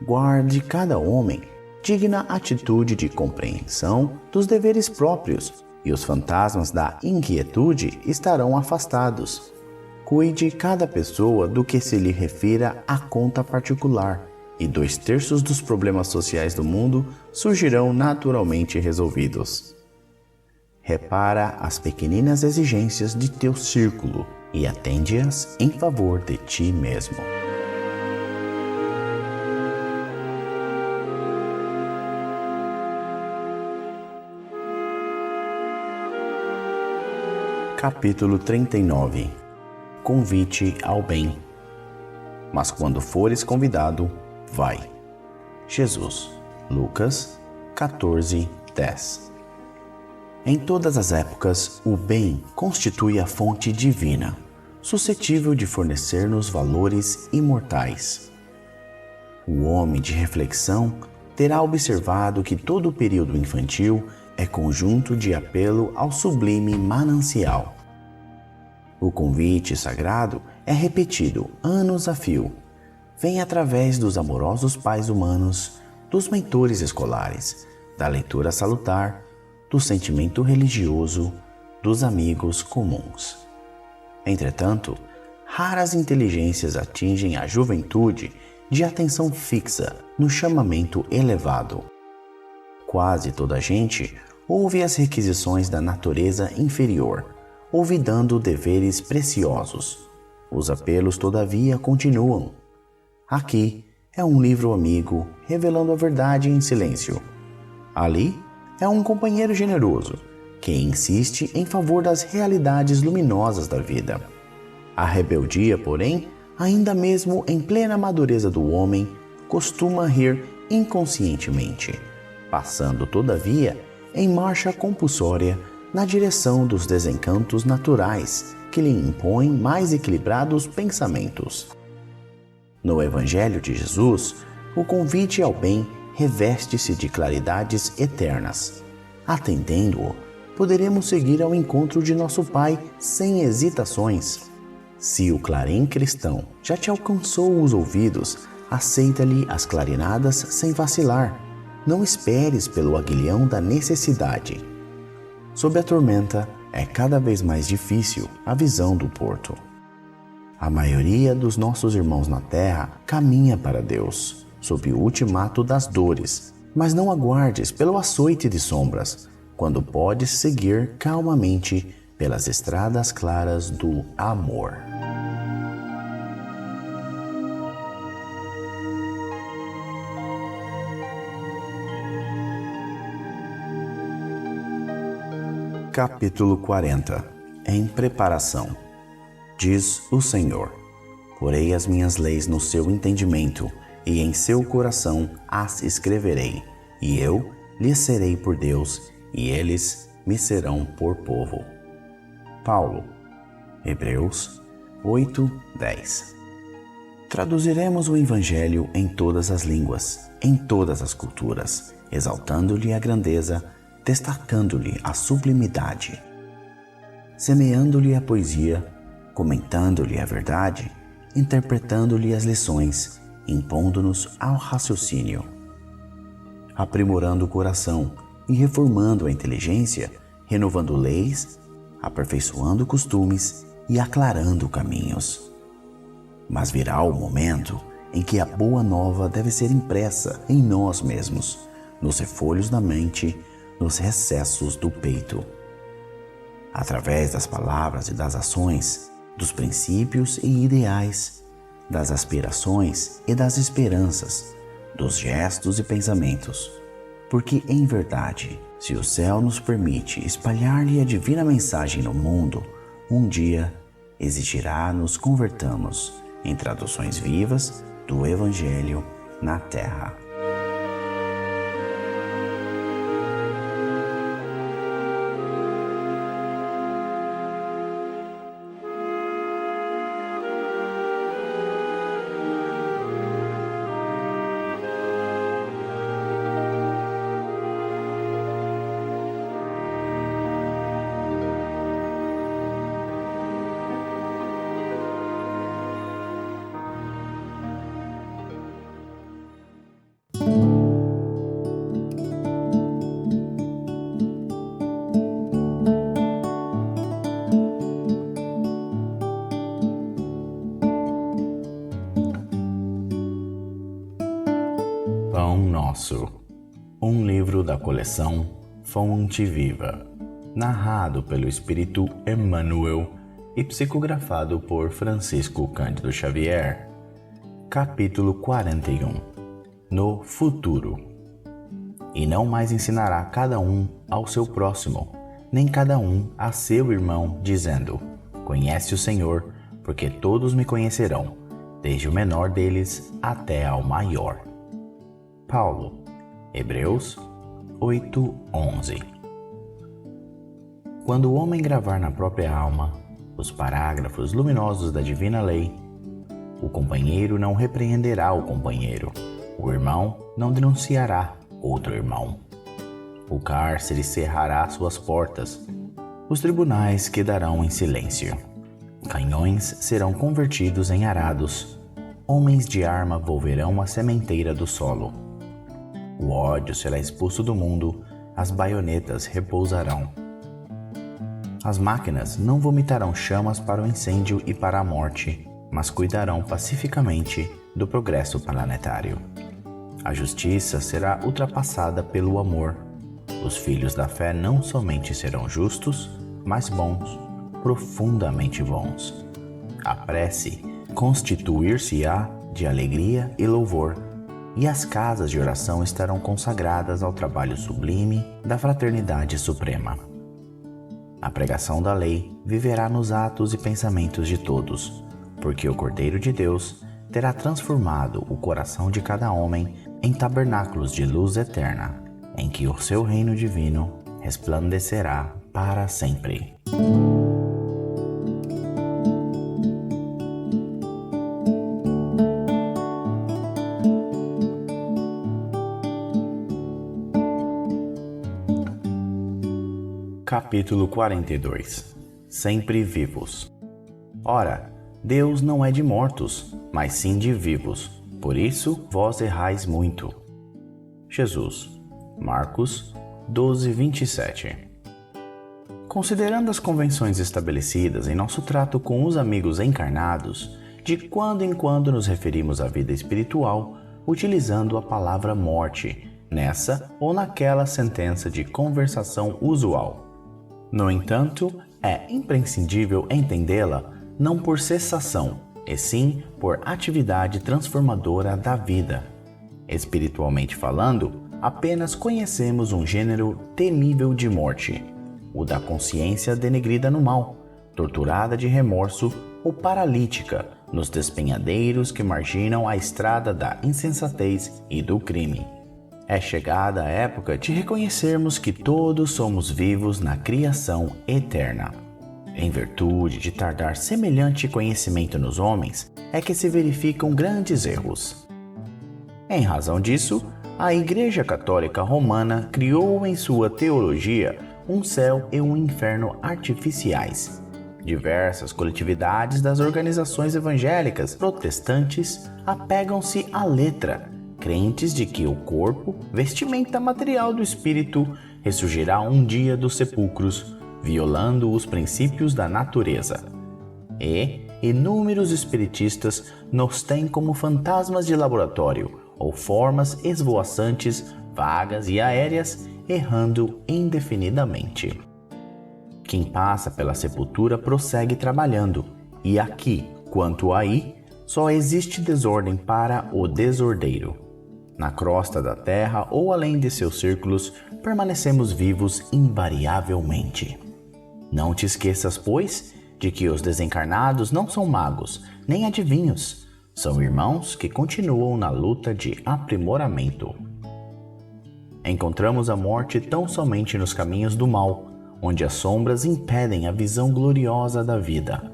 Guarde cada homem digna atitude de compreensão dos deveres próprios, e os fantasmas da inquietude estarão afastados. Cuide cada pessoa do que se lhe refira à conta particular, e 2/3 dos problemas sociais do mundo surgirão naturalmente resolvidos. Repara as pequeninas exigências de teu círculo e atende-as em favor de ti mesmo. Capítulo 39. Convite ao bem. Mas quando fores convidado, vai. Jesus. Lucas 14:10. Em todas as épocas, o bem constitui a fonte divina, suscetível de fornecer-nos valores imortais. O homem de reflexão terá observado que todo o período infantil é conjunto de apelo ao sublime manancial. O convite sagrado é repetido anos a fio. Vem através dos amorosos pais humanos, dos mentores escolares, da leitura salutar, do sentimento religioso, dos amigos comuns. Entretanto, raras inteligências atingem a juventude de atenção fixa no chamamento elevado. Quase toda a gente ouve as requisições da natureza inferior, olvidando deveres preciosos. Os apelos, todavia, continuam. Aqui é um livro amigo, revelando a verdade em silêncio. Ali é um companheiro generoso, que insiste em favor das realidades luminosas da vida. A rebeldia, porém, ainda mesmo em plena madureza do homem, costuma rir inconscientemente, passando, todavia, em marcha compulsória na direção dos desencantos naturais que lhe impõem mais equilibrados pensamentos. No Evangelho de Jesus, o convite ao bem reveste-se de claridades eternas. Atendendo-o, poderemos seguir ao encontro de nosso Pai sem hesitações. Se o clarim cristão já te alcançou os ouvidos, aceita-lhe as clarinadas sem vacilar. Não esperes pelo aguilhão da necessidade. Sob a tormenta, é cada vez mais difícil a visão do porto. A maioria dos nossos irmãos na terra caminha para Deus, sob o ultimato das dores, mas não aguardes pelo açoite de sombras, quando podes seguir calmamente pelas estradas claras do amor. Capítulo 40. Em preparação. Diz o Senhor: porei as minhas leis no seu entendimento, e em seu coração as escreverei, e eu lhes serei por Deus, e eles me serão por povo. Paulo. Hebreus 8:10. Traduziremos o Evangelho em todas as línguas, em todas as culturas, exaltando-lhe a grandeza, destacando-lhe a sublimidade, semeando-lhe a poesia, comentando-lhe a verdade, interpretando-lhe as lições, impondo-nos ao raciocínio, aprimorando o coração e reformando a inteligência, renovando leis, aperfeiçoando costumes e aclarando caminhos. Mas virá o momento em que a boa nova deve ser impressa em nós mesmos, nos refolhos da mente, nos recessos do peito. Através das palavras e das ações, dos princípios e ideais, das aspirações e das esperanças, dos gestos e pensamentos. Porque, em verdade, se o céu nos permite espalhar-lhe a divina mensagem no mundo, um dia exigirá nos convertamos em traduções vivas do Evangelho na Terra. Pão Nosso, um livro da coleção Fonte Viva, narrado pelo Espírito Emmanuel e psicografado por Francisco Cândido Xavier. Capítulo 41. No futuro. E não mais ensinará cada um ao seu próximo, nem cada um a seu irmão, dizendo: Conhece o Senhor, porque todos me conhecerão, desde o menor deles até ao maior. Paulo, Hebreus 8:11. Quando o homem gravar na própria alma os parágrafos luminosos da divina lei, o companheiro não repreenderá o companheiro, o irmão não denunciará outro irmão. O cárcere cerrará suas portas, os tribunais quedarão em silêncio. Canhões serão convertidos em arados, homens de arma volverão a sementeira do solo. O ódio será expulso do mundo, as baionetas repousarão. As máquinas não vomitarão chamas para o incêndio e para a morte, mas cuidarão pacificamente do progresso planetário. A justiça será ultrapassada pelo amor. Os filhos da fé não somente serão justos, mas bons, profundamente bons. A prece constituir-se-á de alegria e louvor, e as casas de oração estarão consagradas ao trabalho sublime da fraternidade suprema. A pregação da lei viverá nos atos e pensamentos de todos, porque o Cordeiro de Deus terá transformado o coração de cada homem em tabernáculos de luz eterna, em que o seu reino divino resplandecerá para sempre. Capítulo 42. Sempre vivos. Ora, Deus não é de mortos, mas sim de vivos. Por isso vós errais muito. Jesus. Marcos 12:27. Considerando as convenções estabelecidas em nosso trato com os amigos encarnados, de quando em quando nos referimos à vida espiritual, utilizando a palavra morte, nessa ou naquela sentença de conversação usual. No entanto, é imprescindível entendê-la não por cessação, e sim por atividade transformadora da vida. Espiritualmente falando, apenas conhecemos um gênero temível de morte, o da consciência denegrida no mal, torturada de remorso ou paralítica nos despenhadeiros que marginam a estrada da insensatez e do crime. É chegada a época de reconhecermos que todos somos vivos na criação eterna. Em virtude de tardar semelhante conhecimento nos homens, é que se verificam grandes erros. Em razão disso, a Igreja Católica Romana criou em sua teologia um céu e um inferno artificiais, Diversas coletividades das organizações evangélicas protestantes apegam-se à letra, crentes de que o corpo, vestimenta material do espírito, ressurgirá um dia dos sepulcros, violando os princípios da natureza. E inúmeros espiritistas nos têm como fantasmas de laboratório ou formas esvoaçantes, vagas e aéreas, errando indefinidamente. Quem passa pela sepultura prossegue trabalhando, e aqui, quanto aí, só existe desordem para o desordeiro. Na crosta da terra ou além de seus círculos, permanecemos vivos invariavelmente. Não te esqueças, pois, de que os desencarnados não são magos, nem adivinhos, são irmãos que continuam na luta de aprimoramento. Encontramos a morte tão somente nos caminhos do mal, onde as sombras impedem a visão gloriosa da vida.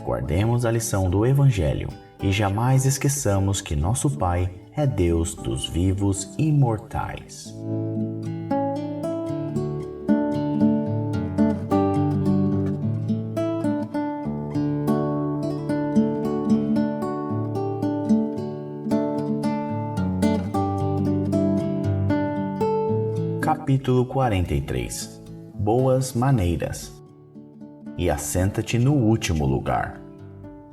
Guardemos a lição do Evangelho e jamais esqueçamos que nosso Pai é Deus dos vivos e mortais. Capítulo 43. Boas maneiras. E assenta-te no último lugar.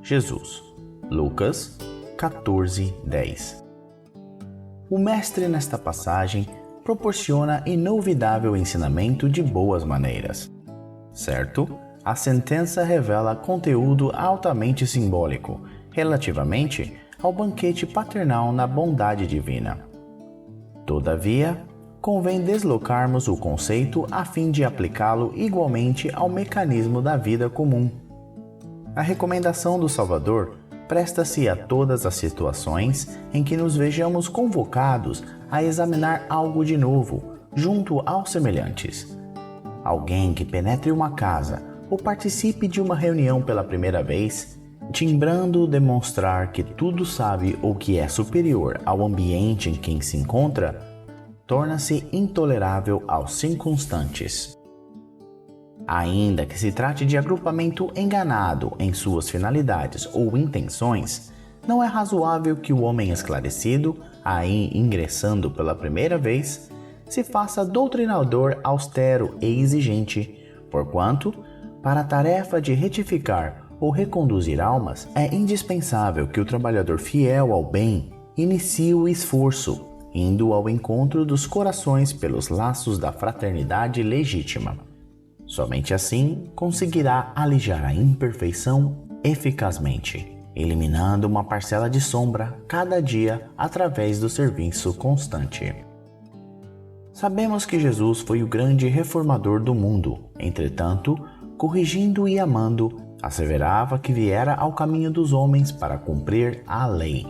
Jesus. Lucas 14:10. O mestre nesta passagem proporciona inovidável ensinamento de boas maneiras. Certo? A sentença revela conteúdo altamente simbólico relativamente ao banquete paternal na bondade divina. Todavia, convém deslocarmos o conceito a fim de aplicá-lo igualmente ao mecanismo da vida comum. A recomendação do Salvador presta-se a todas as situações em que nos vejamos convocados a examinar algo de novo, junto aos semelhantes. Alguém que penetre uma casa ou participe de uma reunião pela primeira vez, timbrando demonstrar que tudo sabe ou que é superior ao ambiente em que se encontra, torna-se intolerável aos circunstantes. Ainda que se trate de agrupamento enganado em suas finalidades ou intenções, não é razoável que o homem esclarecido, aí ingressando pela primeira vez, se faça doutrinador austero e exigente, porquanto, para a tarefa de retificar ou reconduzir almas, é indispensável que o trabalhador fiel ao bem inicie o esforço, indo ao encontro dos corações pelos laços da fraternidade legítima. Somente assim conseguirá alijar a imperfeição eficazmente, eliminando uma parcela de sombra cada dia através do serviço constante. Sabemos que Jesus foi o grande reformador do mundo, entretanto, corrigindo e amando, asseverava que viera ao caminho dos homens para cumprir a lei.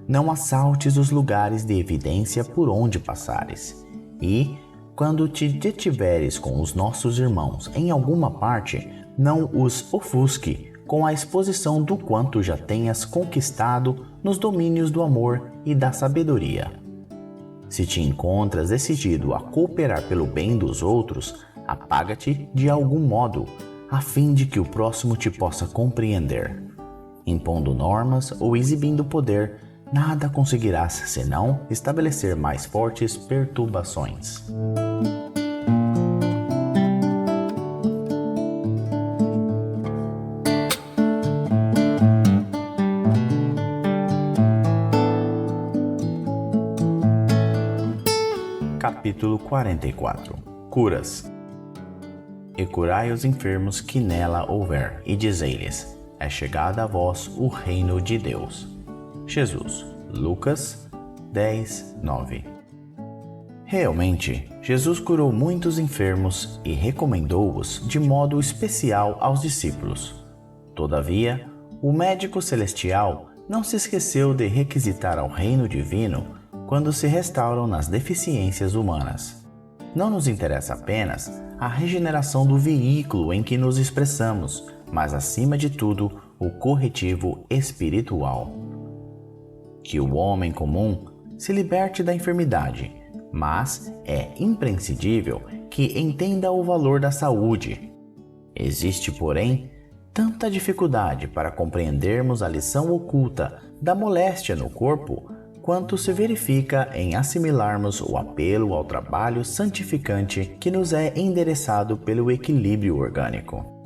Não assaltes os lugares de evidência por onde passares, e, quando te detiveres com os nossos irmãos em alguma parte, não os ofusque com a exposição do quanto já tenhas conquistado nos domínios do amor e da sabedoria. Se te encontras decidido a cooperar pelo bem dos outros, apaga-te de algum modo, a fim de que o próximo te possa compreender. Impondo normas ou exibindo poder, nada conseguirás senão estabelecer mais fortes perturbações. Capítulo 44. Curas. E curai os enfermos que nela houver, e dizei-lhes: é chegada a vós o reino de Deus. Jesus. Lucas 10:9. Realmente, Jesus curou muitos enfermos e recomendou-os de modo especial aos discípulos. Todavia, o médico celestial não se esqueceu de requisitar ao reino divino quando se restauram nas deficiências humanas. Não nos interessa apenas a regeneração do veículo em que nos expressamos, mas acima de tudo, o corretivo espiritual. Que o homem comum se liberte da enfermidade, mas é imprescindível que entenda o valor da saúde. Existe, porém, tanta dificuldade para compreendermos a lição oculta da moléstia no corpo, quanto se verifica em assimilarmos o apelo ao trabalho santificante que nos é endereçado pelo equilíbrio orgânico.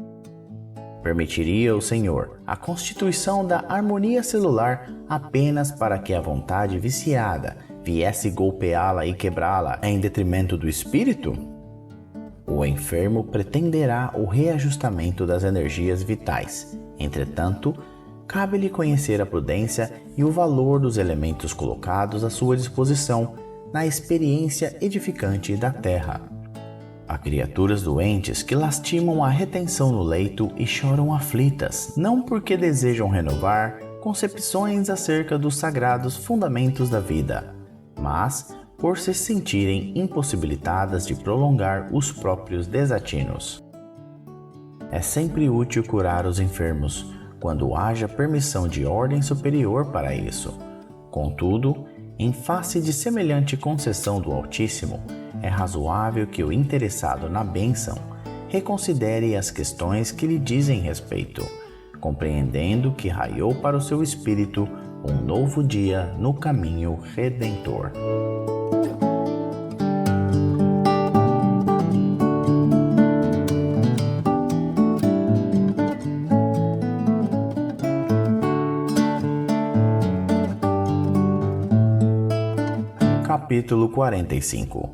Permitiria o Senhor a constituição da harmonia celular apenas para que a vontade viciada viesse golpeá-la e quebrá-la em detrimento do espírito? O enfermo pretenderá o reajustamento das energias vitais. Entretanto, cabe-lhe conhecer a prudência e o valor dos elementos colocados à sua disposição na experiência edificante da terra. Há criaturas doentes que lastimam a retenção no leito e choram aflitas, não porque desejam renovar concepções acerca dos sagrados fundamentos da vida, mas por se sentirem impossibilitadas de prolongar os próprios desatinos. É sempre útil curar os enfermos, quando haja permissão de ordem superior para isso. Contudo, em face de semelhante concessão do Altíssimo, é razoável que o interessado na bênção reconsidere as questões que lhe dizem respeito, compreendendo que raiou para o seu espírito um novo dia no caminho redentor. Capítulo 45.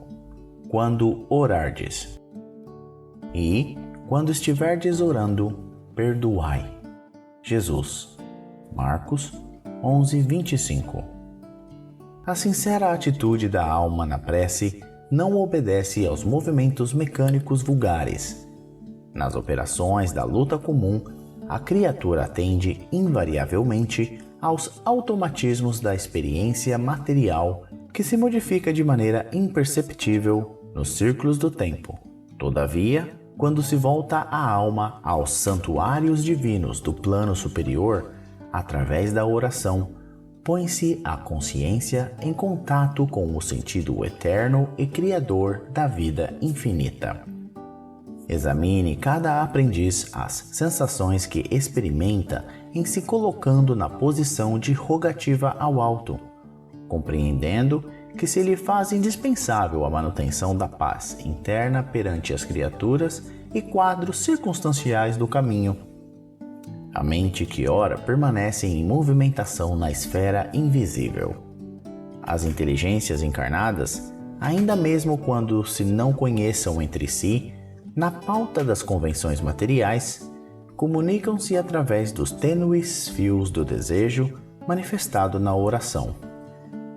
Quando orardes. E, quando estiverdes orando, perdoai. Jesus. Marcos 11:25. A sincera atitude da alma na prece não obedece aos movimentos mecânicos vulgares. Nas operações da luta comum, a criatura atende invariavelmente aos automatismos da experiência material que se modifica de maneira imperceptível nos círculos do tempo. Todavia, quando se volta a alma aos santuários divinos do plano superior, através da oração, põe-se a consciência em contato com o sentido eterno e criador da vida infinita. Examine cada aprendiz as sensações que experimenta em se colocando na posição de rogativa ao alto, compreendendo que se lhe faz indispensável a manutenção da paz interna perante as criaturas e quadros circunstanciais do caminho. A mente que ora permanece em movimentação na esfera invisível. As inteligências encarnadas, ainda mesmo quando se não conheçam entre si, na pauta das convenções materiais, comunicam-se através dos tênues fios do desejo manifestado na oração.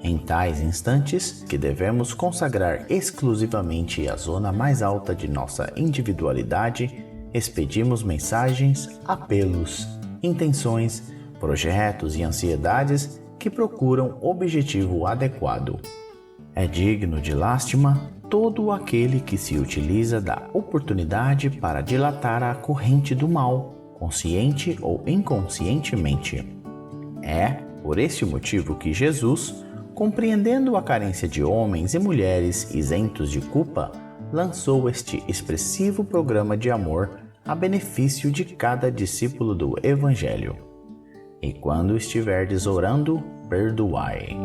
Em tais instantes, que devemos consagrar exclusivamente a zona mais alta de nossa individualidade, expedimos mensagens, apelos, intenções, projetos e ansiedades que procuram objetivo adequado. É digno de lástima todo aquele que se utiliza da oportunidade para dilatar a corrente do mal, consciente ou inconscientemente. É por este motivo que Jesus, compreendendo a carência de homens e mulheres isentos de culpa, lançou este expressivo programa de amor a benefício de cada discípulo do Evangelho. E quando estiverdes orando, perdoai.